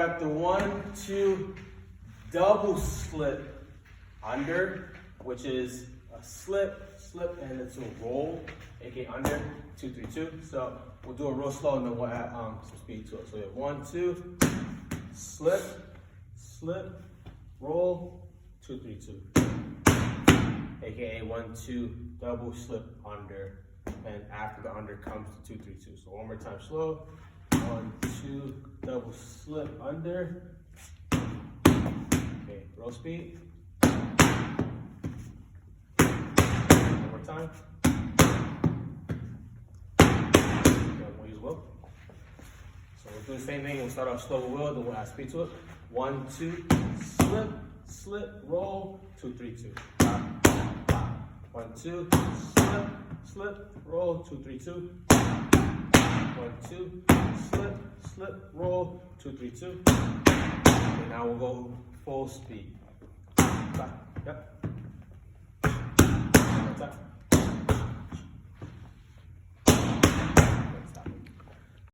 Got the 1, 2, double slip under, which is a slip, and it's a roll, aka under, 2, 3, 2. So we'll do it real slow and then we'll add some speed to it. So we have 1, 2, slip, roll, 2, 3, 2. Aka 1, 2, double slip under, and after the under comes the 2, 3, 2. So one more time slow. 1, 2, double slip under. Okay, roll speed. One more time. Okay, we'll use will. So we'll do the same thing. We'll start off slow with will, then we'll add speed to it. 1, 2, slip, roll, 2, 3, 2. 1, 2, slip, roll, 2, 3, 2. 1, 2, slip, roll, 2, 3, 2. Okay, now we'll go full speed. Yep.